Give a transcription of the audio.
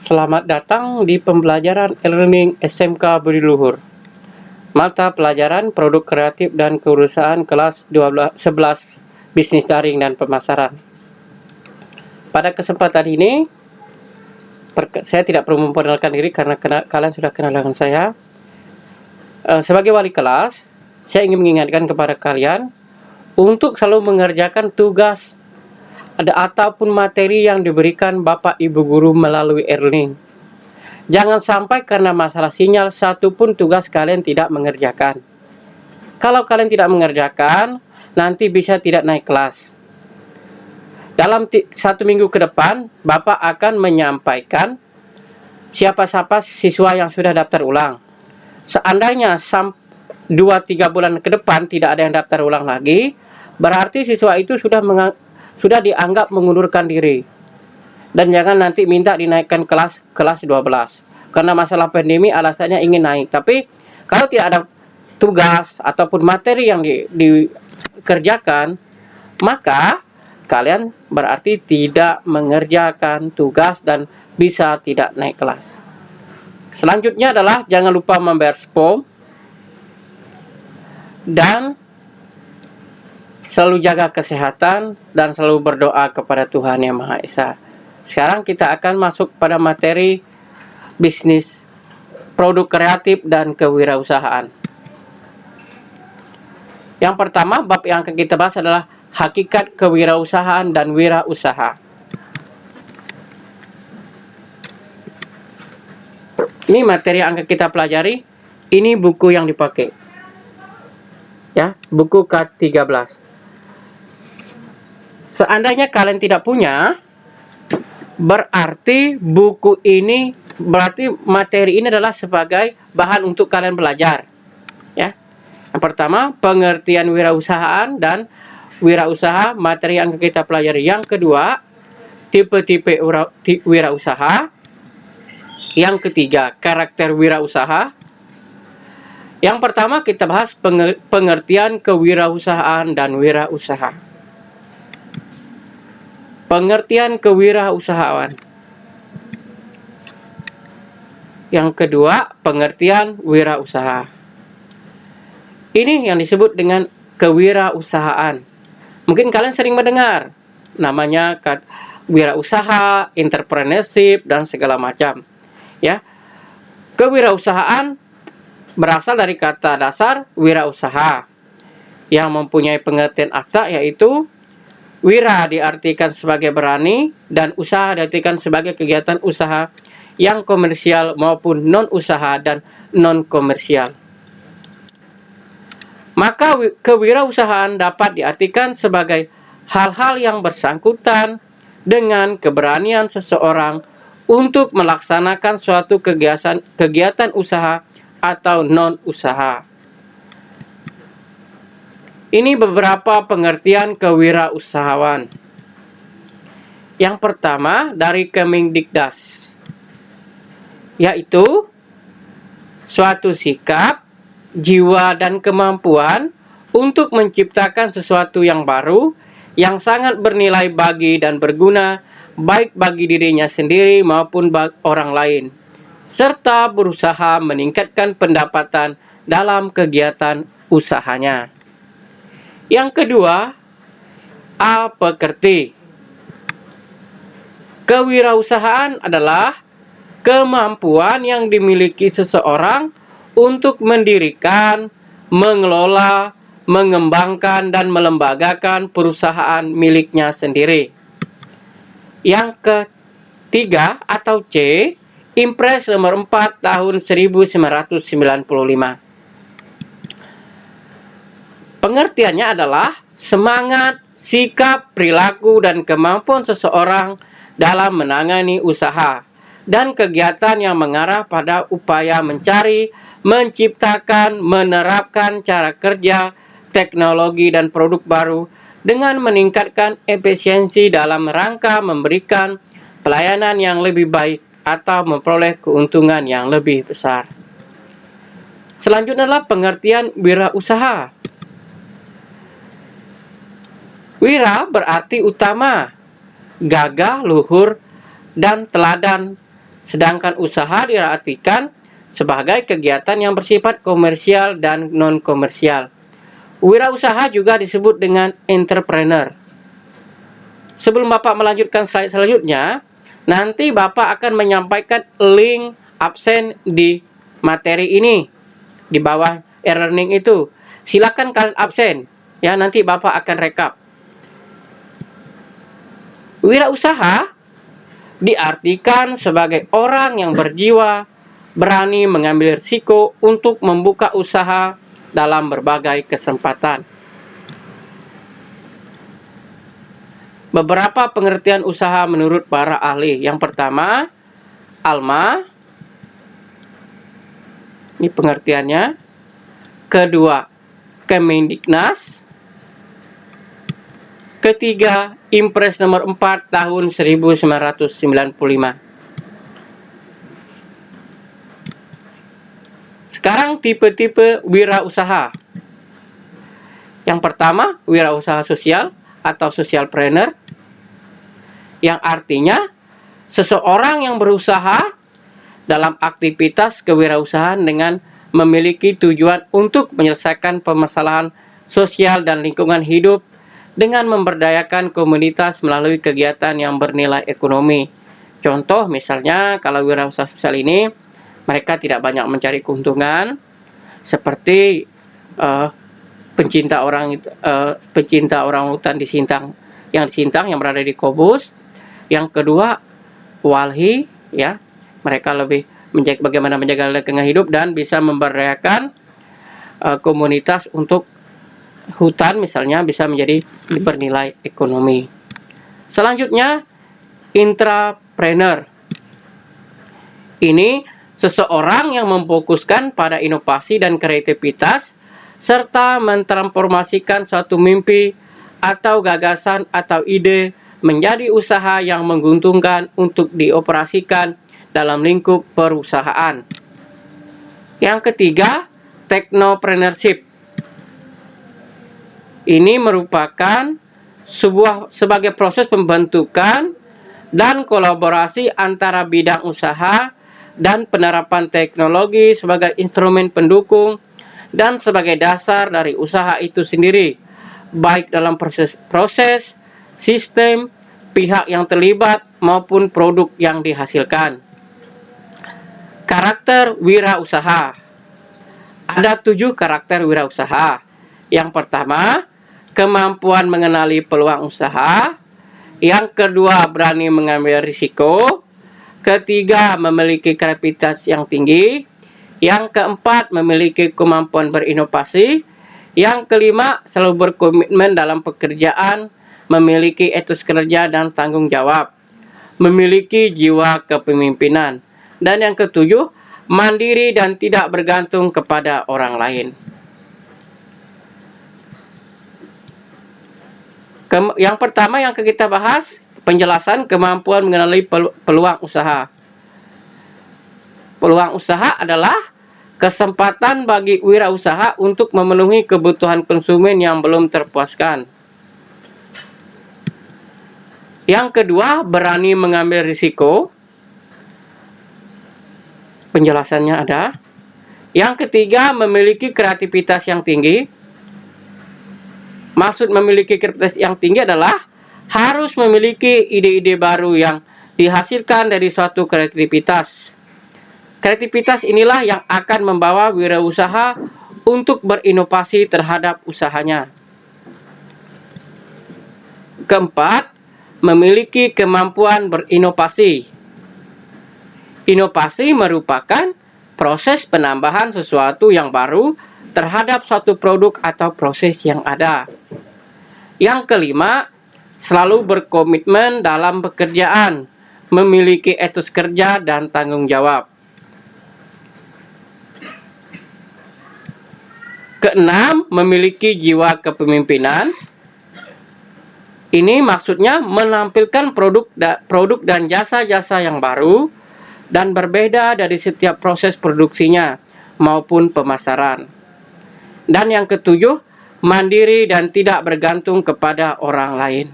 Selamat datang di pembelajaran e-learning SMK Budi Luhur. Mata pelajaran Produk Kreatif dan Kewirausahaan kelas 11 Bisnis Daring dan Pemasaran. Pada kesempatan ini, saya tidak perlu memperkenalkan diri karena kalian sudah kenal dengan saya. Sebagai wali kelas, saya ingin mengingatkan kepada kalian untuk selalu mengerjakan tugas ataupun materi yang diberikan Bapak Ibu Guru melalui e-learning. Jangan sampai karena masalah sinyal satu pun tugas kalian tidak mengerjakan. Kalau kalian tidak mengerjakan, nanti bisa tidak naik kelas. Dalam 1 minggu ke depan, Bapak akan menyampaikan siapa-siapa siswa yang sudah daftar ulang. Seandainya 2-3 bulan ke depan tidak ada yang daftar ulang lagi, berarti siswa itu sudah dianggap mengundurkan diri. Dan jangan nanti minta dinaikkan kelas 12. Karena masalah pandemi alasannya ingin naik. Tapi kalau tidak ada tugas ataupun materi yang dikerjakan, maka kalian berarti tidak mengerjakan tugas dan bisa tidak naik kelas. Selanjutnya adalah jangan lupa membayar SPOM dan selalu jaga kesehatan dan selalu berdoa kepada Tuhan Yang Maha Esa. Sekarang kita akan masuk pada materi bisnis, produk kreatif, dan kewirausahaan. Yang pertama, bab yang akan kita bahas adalah hakikat kewirausahaan dan wirausaha. Ini materi yang akan kita pelajari. Ini buku yang dipakai. Ya, buku K13. Seandainya kalian tidak punya, berarti materi ini adalah sebagai bahan untuk kalian belajar. Ya. Yang pertama, pengertian wirausahaan dan wirausaha, materi yang kita pelajari. Yang kedua, tipe-tipe wirausaha. Yang ketiga, karakter wirausaha. Yang pertama kita bahas pengertian kewirausahaan dan wirausaha. Pengertian kewirausahaan. Yang kedua, pengertian wirausaha. Ini yang disebut dengan kewirausahaan. Mungkin kalian sering mendengar namanya wirausaha, entrepreneurship, dan segala macam. Ya, kewirausahaan berasal dari kata dasar wirausaha yang mempunyai pengertian aksa, yaitu wira diartikan sebagai berani dan usaha diartikan sebagai kegiatan usaha yang komersial maupun non-usaha dan non-komersial. Maka kewirausahaan dapat diartikan sebagai hal-hal yang bersangkutan dengan keberanian seseorang untuk melaksanakan suatu kegiatan usaha atau non-usaha. Ini beberapa pengertian kewirausahaan. Yang pertama dari Kemendikdas, yaitu suatu sikap, jiwa, dan kemampuan untuk menciptakan sesuatu yang baru, yang sangat bernilai bagi dan berguna, baik bagi dirinya sendiri maupun bagi orang lain, serta berusaha meningkatkan pendapatan dalam kegiatan usahanya. Yang kedua, pekerti. Kewirausahaan adalah kemampuan yang dimiliki seseorang untuk mendirikan, mengelola, mengembangkan, dan melembagakan perusahaan miliknya sendiri. Yang ketiga atau C, Impres nomor 4 tahun 1995. Pengertiannya adalah semangat, sikap, perilaku, dan kemampuan seseorang dalam menangani usaha dan kegiatan yang mengarah pada upaya mencari, menciptakan, menerapkan cara kerja, teknologi, dan produk baru dengan meningkatkan efisiensi dalam rangka memberikan pelayanan yang lebih baik atau memperoleh keuntungan yang lebih besar. Selanjutnya adalah pengertian wirausaha. Wira berarti utama, gagah, luhur, dan teladan Sedangkan usaha diartikan sebagai kegiatan yang bersifat komersial dan non-komersial. Wirausaha juga disebut dengan entrepreneur. Sebelum Bapak melanjutkan slide selanjutnya, nanti Bapak akan menyampaikan link absen di materi ini, di bawah e-learning itu. Silakan kalian absen, ya, nanti Bapak akan rekap. Wirausaha diartikan sebagai orang yang berjiwa berani mengambil risiko untuk membuka usaha dalam berbagai kesempatan. Beberapa pengertian usaha menurut para ahli. Yang pertama, ALMA. Ini pengertiannya. Kedua, Kemendiknas. Ketiga, Impres nomor 4 tahun 1995. Sekarang tipe-tipe wirausaha. Yang pertama, wirausaha sosial atau socialpreneur, yang artinya seseorang yang berusaha dalam aktivitas kewirausahaan dengan memiliki tujuan untuk menyelesaikan permasalahan sosial dan lingkungan hidup dengan memberdayakan komunitas melalui kegiatan yang bernilai ekonomi. Contoh misalnya kalau wirausaha sosial ini mereka tidak banyak mencari keuntungan, seperti pencinta orang hutan di Sintang yang berada di Kobus. Yang kedua, walhi, ya, mereka lebih bagaimana menjaga lingkungan hidup dan bisa memberdayakan komunitas untuk hutan misalnya bisa menjadi bernilai ekonomi. Selanjutnya, intrapreneur. Ini seseorang yang memfokuskan pada inovasi dan kreativitas serta mentransformasikan suatu mimpi atau gagasan atau ide menjadi usaha yang menguntungkan untuk dioperasikan dalam lingkup perusahaan. Yang ketiga, technopreneurship. Ini merupakan sebagai proses pembentukan dan kolaborasi antara bidang usaha dan penerapan teknologi sebagai instrumen pendukung dan sebagai dasar dari usaha itu sendiri, baik dalam proses, sistem, pihak yang terlibat, maupun produk yang dihasilkan. Karakter wirausaha. Ada 7 karakter wirausaha. Yang pertama, kemampuan mengenali peluang usaha. Yang kedua, berani mengambil risiko. Ketiga, memiliki kreativitas yang tinggi. Yang keempat, memiliki kemampuan berinovasi. Yang kelima, selalu berkomitmen dalam pekerjaan, memiliki etos kerja dan tanggung jawab, memiliki jiwa kepemimpinan. Dan yang ketujuh, mandiri dan tidak bergantung kepada orang lain. Yang pertama yang kita bahas, penjelasan kemampuan mengenali peluang usaha. Peluang usaha adalah kesempatan bagi wirausaha untuk memenuhi kebutuhan konsumen yang belum terpuaskan. Yang kedua, berani mengambil risiko. Penjelasannya ada. Yang ketiga, memiliki kreativitas yang tinggi. Maksud memiliki kreativitas yang tinggi adalah harus memiliki ide-ide baru yang dihasilkan dari suatu kreativitas. Kreativitas inilah yang akan membawa wirausaha untuk berinovasi terhadap usahanya. Keempat, memiliki kemampuan berinovasi. Inovasi merupakan proses penambahan sesuatu yang baru terhadap suatu produk atau proses yang ada. Yang kelima, selalu berkomitmen dalam pekerjaan, memiliki etos kerja dan tanggung jawab. Keenam, memiliki jiwa kepemimpinan. Ini maksudnya menampilkan produk dan jasa-jasa yang baru dan berbeda dari setiap proses produksinya maupun pemasaran. Dan yang ketujuh, mandiri dan tidak bergantung kepada orang lain.